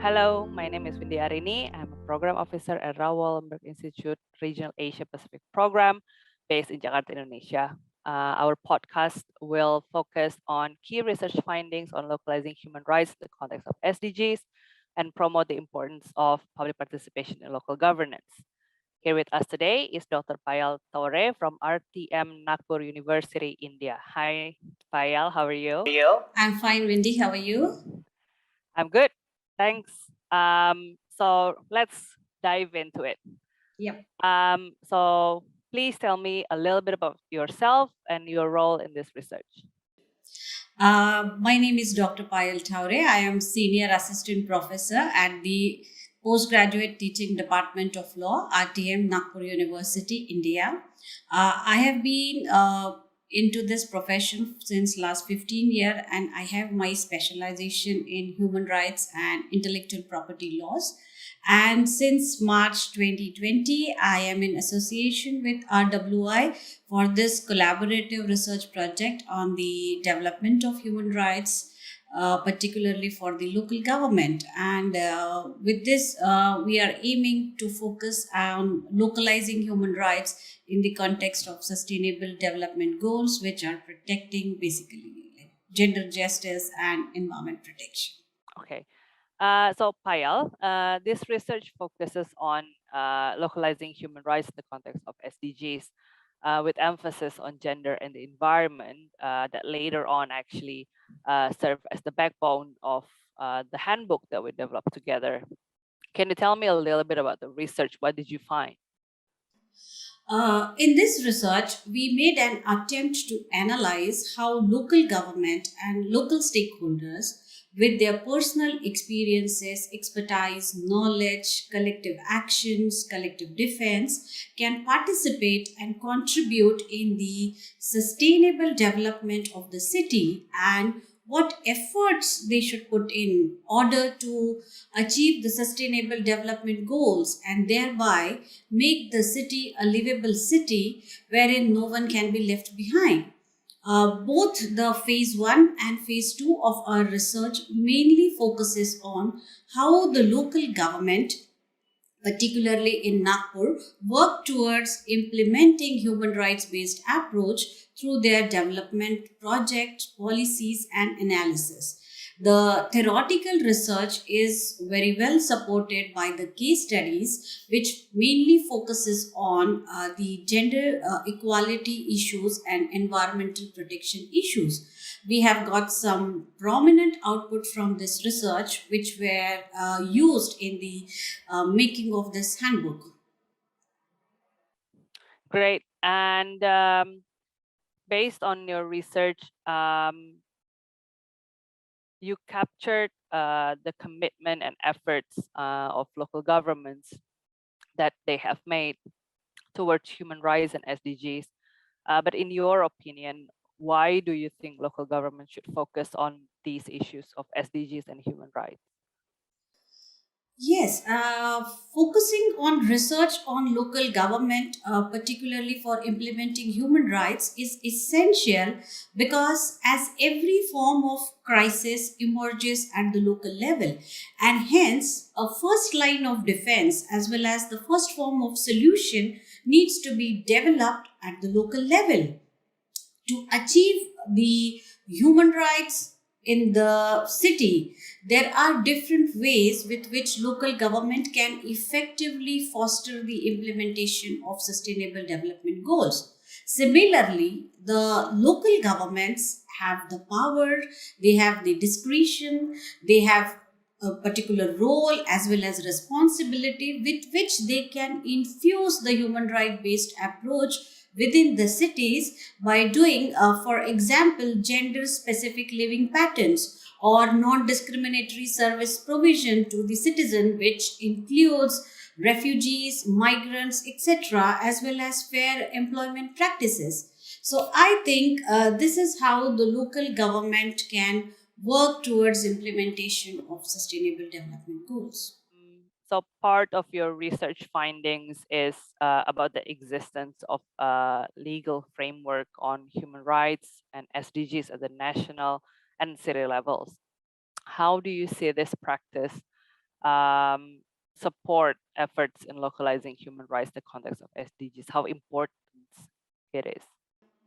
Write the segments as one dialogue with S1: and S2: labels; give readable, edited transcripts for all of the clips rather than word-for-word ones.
S1: Hello, my name is Windy Arini. I'm a program officer at Rawal Institute Regional Asia Pacific Program based in Jakarta, Indonesia. Our podcast will focus on key research findings on localizing human rights in the context of SDGs and promote the importance of public participation in local governance. Here with us today is Dr. Payal Thaorey from RTM Nagpur University, India. Hi, Payal, how are you?
S2: You? I'm fine, Wendy. How are you?
S1: I'm good. Thanks. So let's dive into it.
S2: Yep.
S1: So please tell me a little bit about yourself and your role in this research.
S2: My name is Dr. Payal Thaorey. I am Senior Assistant Professor at the Postgraduate Teaching Department of Law, RTM, Nagpur University, India. I have been into this profession since last 15 years, and I have my specialization in human rights and intellectual property laws. And since March 2020, I am in association with RWI for this collaborative research project on the development of human rights, particularly for the local government. And with this, we are aiming to focus on localizing human rights in the context of sustainable development goals, which are protecting basically like gender justice and environment protection.
S1: Okay. So Payal, this research focuses on localizing human rights in the context of SDGs, with emphasis on gender and the environment that later on actually serve as the backbone of the handbook that we developed together. Can you tell me a little bit about the research? What did you find?
S2: In this research, we made an attempt to analyze how local government and local stakeholders, with their personal experiences, expertise, knowledge, collective actions, collective defense, can participate and contribute in the sustainable development of the city, and what efforts they should put in order to achieve the sustainable development goals and thereby make the city a livable city wherein no one can be left behind. Both the phase 1 and phase 2 of our research mainly focuses on how the local government, particularly in Nagpur, work towards implementing human rights based approach through their development projects, policies, and analysis. The theoretical research is very well supported by the case studies, which mainly focuses on the gender equality issues and environmental protection issues. We have got some prominent output from this research, which were used in the making of this handbook.
S1: Great. And based on your research, you captured the commitment and efforts of local governments that they have made towards human rights and SDGs. But in your opinion, why do you think local government should focus on these issues of SDGs and human rights?
S2: Yes, focusing on research on local government, particularly for implementing human rights, is essential because as every form of crisis emerges at the local level, and hence a first line of defense as well as the first form of solution needs to be developed at the local level to achieve the human rights in the city. There are different ways with which local government can effectively foster the implementation of sustainable development goals. Similarly, the local governments have the power, they have the discretion, they have a particular role as well as responsibility with which they can infuse the human right based approach within the cities by doing, for example, gender specific living patterns or non discriminatory service provision to the citizen, which includes refugees, migrants, etc., as well as fair employment practices. So, I think this is how the local government can work towards implementation of sustainable development goals.
S1: So part of your research findings is about the existence of a legal framework on human rights and SDGs at the national and city levels. How do you see this practice um, support efforts in localizing human rights in the context of SDGs? How important it is?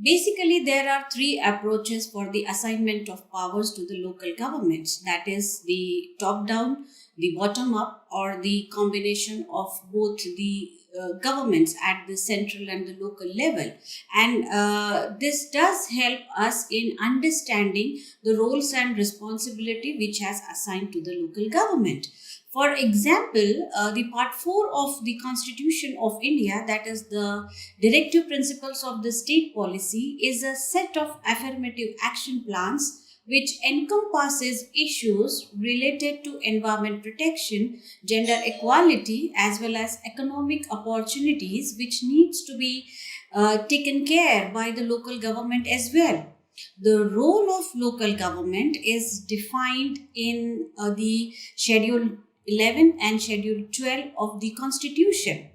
S2: Basically, there are three approaches for the assignment of powers to the local governments, that is, the top down, the bottom up, or the combination of both the governments at the central and the local level. And this does help us in understanding the roles and responsibility which has assigned to the local government. For example, the part 4 of the Constitution of India, that is the Directive Principles of the State Policy, is a set of affirmative action plans which encompasses issues related to environment protection, gender equality, as well as economic opportunities, which needs to be taken care by the local government as well. The role of local government is defined in the Schedule 11 and Schedule 12 of the Constitution.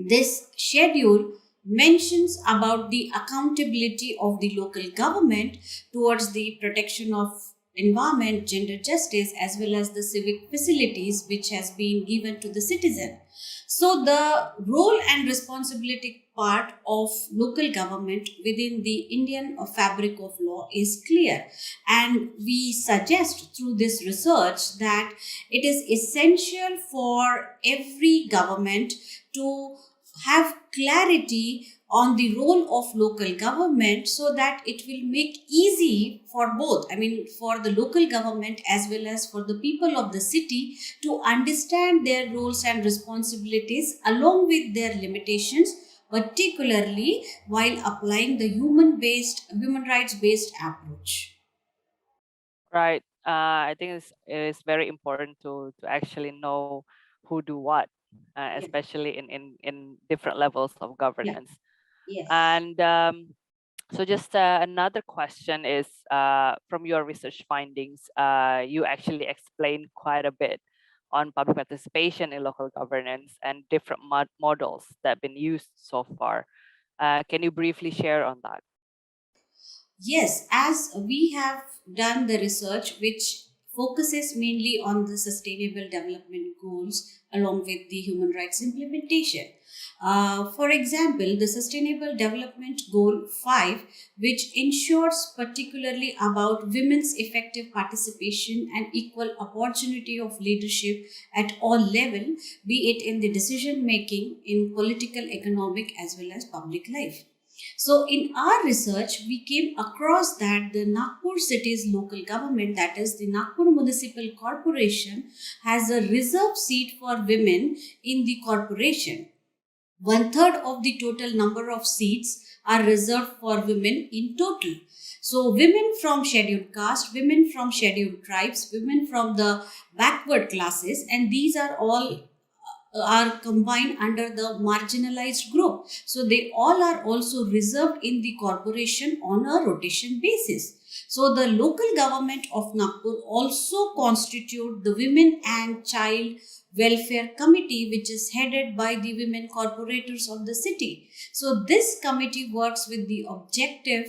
S2: This schedule mentions about the accountability of the local government towards the protection of environment, gender justice, as well as the civic facilities which has been given to the citizen. So the role and responsibility part of local government within the Indian fabric of law is clear, and we suggest through this research that it is essential for every government to have clarity on the role of local government, so that it will make easy for both, I mean for the local government as well as for the people of the city, to understand their roles and responsibilities along with their limitations, particularly while applying the human rights based approach.
S1: Right. I think it is very important to actually know who do what,
S2: Yeah,
S1: especially in different levels of
S2: yeah,
S1: governance.
S2: yes.
S1: And so just another question is, from your research findings, you actually explained quite a bit on public participation in local governance and different models that have been used so far. Can you briefly share on that?
S2: Yes, as we have done the research which focuses mainly on the sustainable development goals along with the human rights implementation. For example, the Sustainable Development Goal 5, which ensures particularly about women's effective participation and equal opportunity of leadership at all level, be it in the decision making, in political, economic, as well as public life. So, in our research, we came across that the Nagpur city's local government, that is the Nagpur Municipal Corporation, has a reserved seat for women in the corporation. One third of the total number of seats are reserved for women in total. So, women from scheduled caste, women from scheduled tribes, women from the backward classes, and these are all are combined under the marginalized group. So they all are also reserved in the corporation on a rotation basis. So the local government of Nagpur also constitute the Women and Child Welfare Committee, which is headed by the women corporators of the city. So this committee works with the objective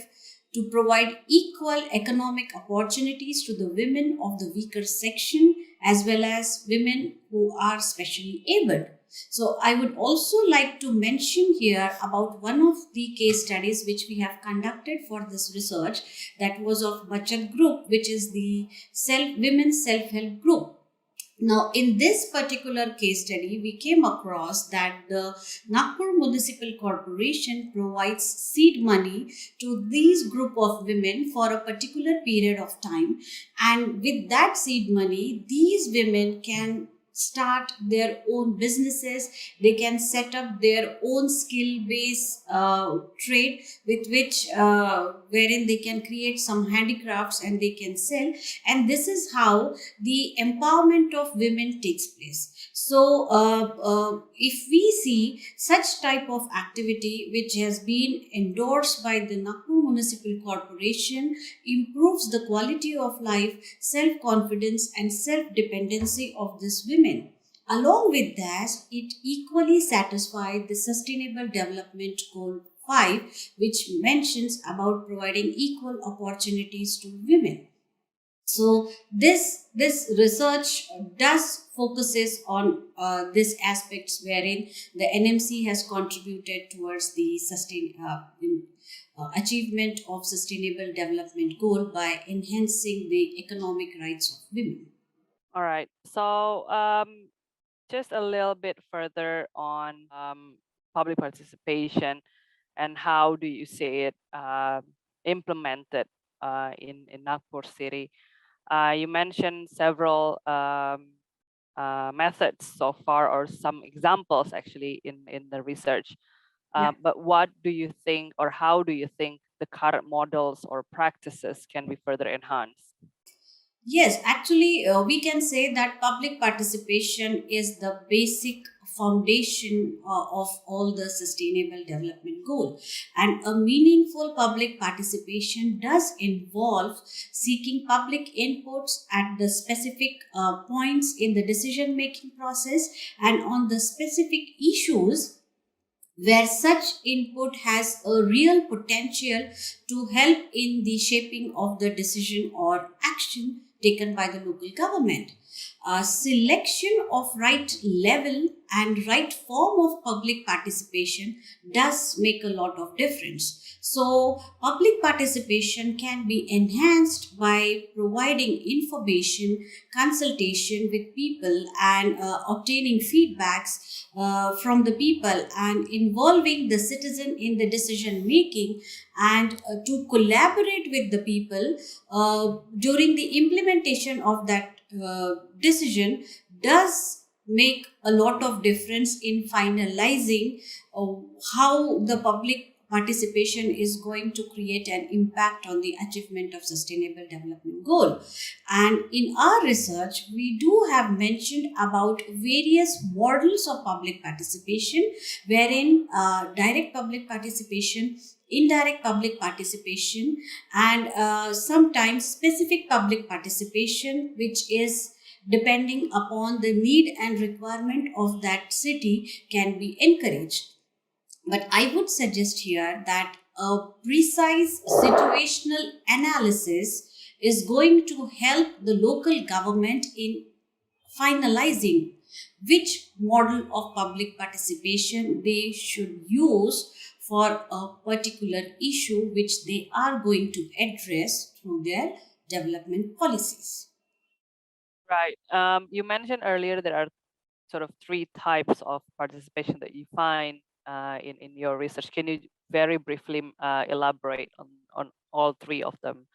S2: to provide equal economic opportunities to the women of the weaker section as well as women who are specially abled. So, I would also like to mention here about one of the case studies which we have conducted for this research, that was of Bachat Group, which is the women's self-help group. Now, in this particular case study, we came across that the Nagpur Municipal Corporation provides seed money to these group of women for a particular period of time. And with that seed money, these women can start their own businesses. They can set up their own skill based trade with which wherein they can create some handicrafts and they can sell. And this is how the empowerment of women takes place. So if we see such type of activity which has been endorsed by the Nagpur Municipal Corporation, improves the quality of life, self confidence and self dependency of these women. Along with that, it equally satisfies the Sustainable Development Goal 5, which mentions about providing equal opportunities to women. So this research does focuses on these aspects wherein the NMC has contributed towards the achievement of sustainable development goal by enhancing the economic rights of women.
S1: All right. So just a little bit further on public participation and how do you see it implemented in Nagpur city. You mentioned several methods so far, or some examples actually in the research.
S2: Yeah.
S1: But what do you think, or how do you think the current models or practices can be further enhanced?
S2: Yes, actually, we can say that public participation is the basic foundation of all the sustainable development goal. And a meaningful public participation does involve seeking public inputs at the specific points in the decision making process and on the specific issues where such input has a real potential to help in the shaping of the decision or action taken by the local government. A selection of right level and right form of public participation does make a lot of difference. So, public participation can be enhanced by providing information, consultation with people, and obtaining feedbacks from the people and involving the citizen in the decision making and to collaborate with the people during the implementation of that decision does make a lot of difference in finalizing uh, how the public participation is going to create an impact on the achievement of sustainable development goal. And in our research we do have mentioned about various models of public participation wherein direct public participation, indirect public participation, and sometimes specific public participation, which is depending upon the need and requirement of that city, can be encouraged. But I would suggest here that a precise situational analysis is going to help the local government in finalizing which model of public participation they should use for a particular issue which they are going to address through their development policies.
S1: Right. You mentioned earlier there are sort of three types of participation that you find in your research. Can you very briefly elaborate on all three of them?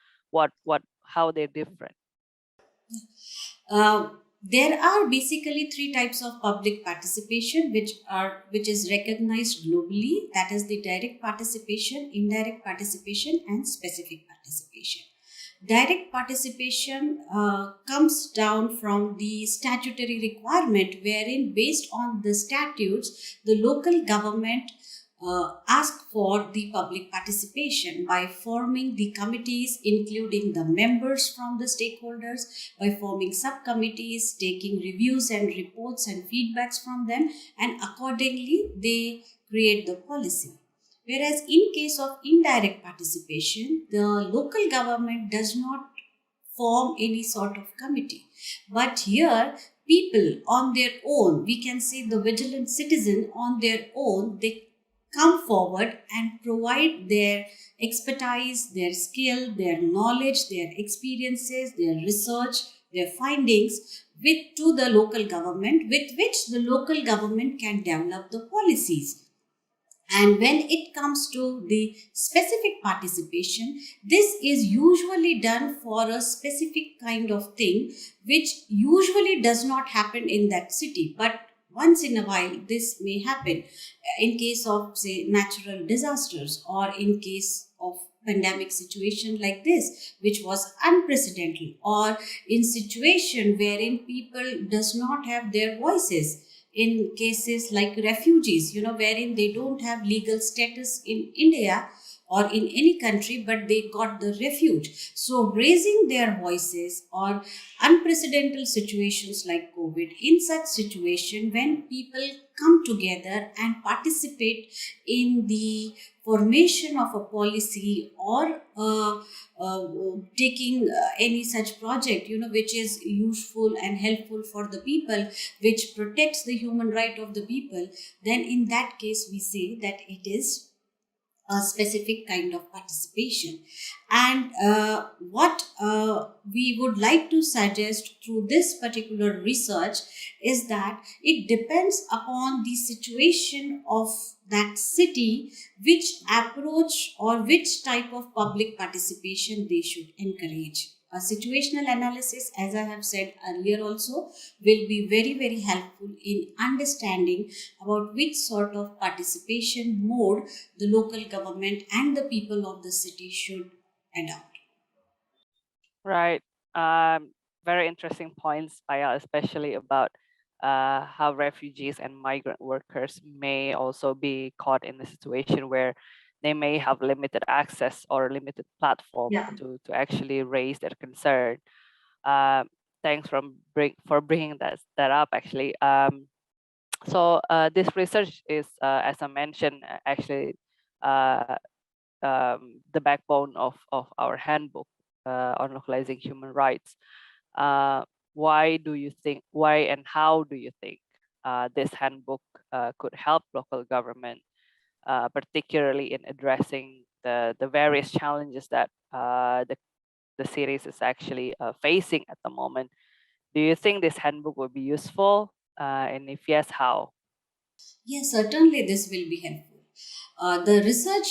S1: How they're different?
S2: There are basically three types of public participation which is recognized globally. That is the direct participation, indirect participation, and specific participation. Direct participation comes down from the statutory requirement wherein based on the statutes the local government ask for the public participation by forming the committees, including the members from the stakeholders, by forming subcommittees, taking reviews and reports and feedbacks from them, and accordingly they create the policy. Whereas in case of indirect participation, the local government does not form any sort of committee. But here, people on their own, we can say the vigilant citizen on their own, they come forward and provide their expertise, their skill, their knowledge, their experiences, their research, their findings with to the local government, with which the local government can develop the policies. And when it comes to the specific participation, this is usually done for a specific kind of thing, which usually does not happen in that city. But once in a while, this may happen in case of, say, natural disasters or in case of pandemic situation like this, which was unprecedented, or in situation wherein people does not have their voices, in cases like refugees, wherein they don't have legal status in India or in any country, but they got the refuge. So raising their voices or unprecedented situations like COVID, in such situation when people come together and participate in the formation of a policy or uh, taking any such project, which is useful and helpful for the people, which protects the human right of the people, then in that case we say that it is a specific kind of participation. And what we would like to suggest through this particular research is that it depends upon the situation of that city, which approach or which type of public participation they should encourage. A situational analysis, as I have said earlier also, will be very, very helpful in understanding about which sort of participation mode the local government and the people of the city should adopt.
S1: Right. Very interesting points, Payal, especially about how refugees and migrant workers may also be caught in a situation where they may have limited access or limited platform
S2: Yeah.
S1: to actually raise their concern. Um, Thanks for bringing that up, actually. So this research is, as I mentioned, actually uh, the backbone of our handbook on localizing human rights. Uh, why and how do you think this handbook could help local government, particularly in addressing the various challenges that the series is actually facing at the moment? Do you think this handbook will be useful? And if yes, how?
S2: Yes, certainly this will be helpful. The research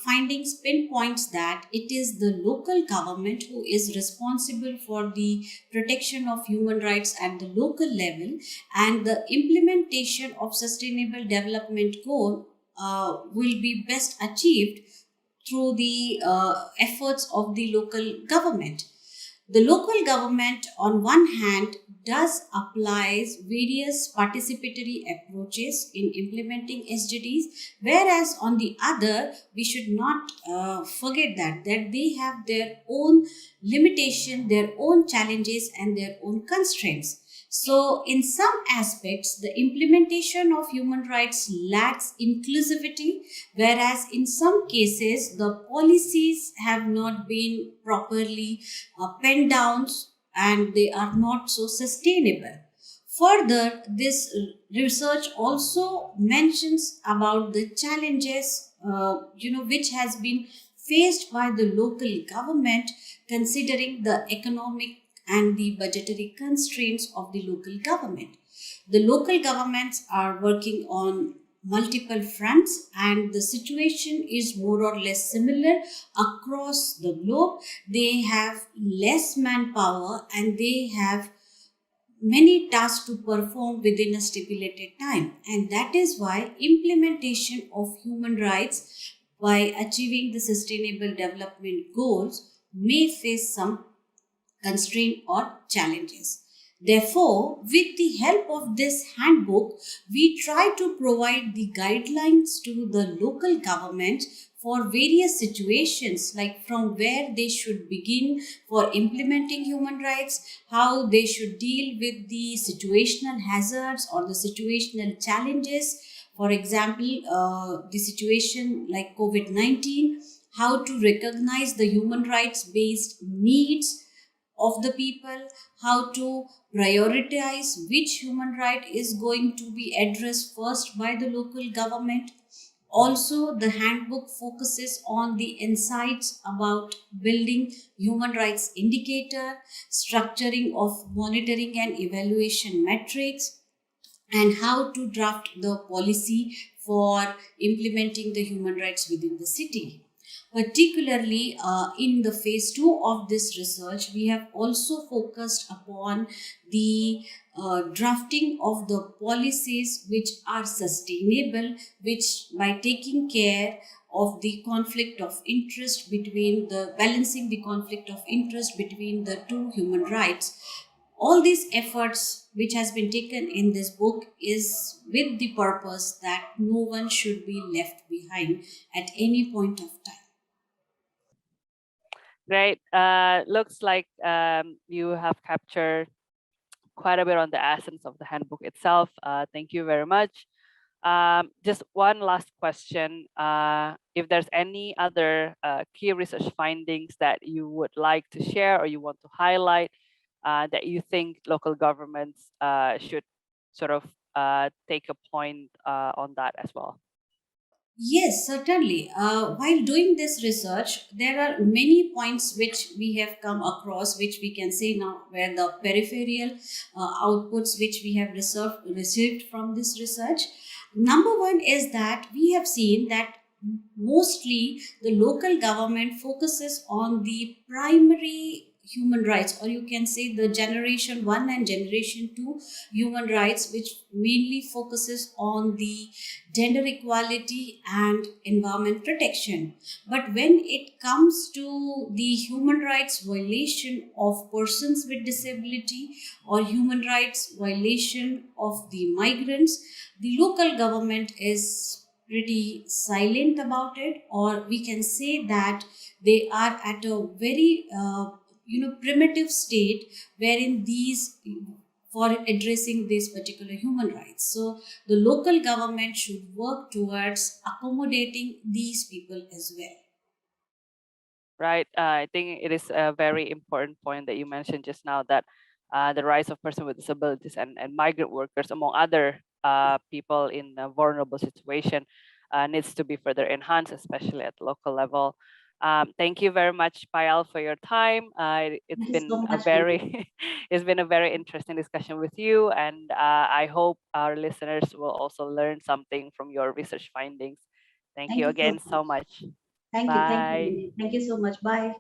S2: findings pinpoints that it is the local government who is responsible for the protection of human rights at the local level, and the implementation of sustainable development goal will be best achieved through the efforts of the local government. The local government, on one hand, does applies various participatory approaches in implementing SDGs, whereas on the other, we should not forget that they have their own limitation, their own challenges, and their own constraints. So, in some aspects, the implementation of human rights lacks inclusivity, whereas in some cases, the policies have not been properly penned down and they are not so sustainable. Further, this research also mentions about the challenges, which has been faced by the local government, considering the economic and the budgetary constraints of the local government. The local governments are working on multiple fronts, and the situation is more or less similar across the globe. They have less manpower and they have many tasks to perform within a stipulated time, and that is why implementation of human rights by achieving the sustainable development goals may face some constraint or challenges. Therefore, with the help of this handbook, we try to provide the guidelines to the local government for various situations, like from where they should begin for implementing human rights, how they should deal with the situational hazards or the situational challenges. For example, the situation like COVID 19, how to recognize the human rights based needs of the people, how to prioritize which human right is going to be addressed first by the local government. Also, the handbook focuses on the insights about building human rights indicator, structuring of monitoring and evaluation metrics, and how to draft the policy for implementing the human rights within the city. Particularly in the phase 2 of this research, we have also focused upon the drafting of the policies which are sustainable, which by taking care of the conflict of interest between the balancing the conflict of interest between the two human rights. All these efforts which has been taken in this book is with the purpose that no one should be left behind at any point of time.
S1: Great. Looks like you have captured quite a bit on the essence of the handbook itself. Thank you very much. Just one last question. If there's any other key research findings that you would like to share or you want to highlight that you think local governments should sort of take a point on that as well.
S2: Yes, certainly. While doing this research, there are many points which we have come across, which we can say now, where the peripheral outputs which we have received from this research. Number one is that we have seen that mostly the local government focuses on the primary human rights, or you can say the generation 1 and generation 2 human rights, which mainly focuses on the gender equality and environment protection. But when it comes to the human rights violation of persons with disability or human rights violation of the migrants, the local government is pretty silent about it, or we can say that they are at a very primitive state wherein these for addressing these particular human rights. So the local government should work towards accommodating these people as well.
S1: Right. I think it is a very important point that you mentioned just now that the rights of persons with disabilities and migrant workers, among other people in a vulnerable situation, needs to be further enhanced, especially at the local level. Thank you very much, Payal, for your time. It's
S2: Thank you so
S1: been a
S2: much,
S1: very
S2: Vicky.
S1: it's been a very interesting discussion with you, and I hope our listeners will also learn something from your research findings. Thank
S2: Thank
S1: you
S2: you so
S1: again
S2: much.
S1: so much.
S2: Thank you. Thank you,
S1: Bye.
S2: Vicky. Thank you so much. Bye.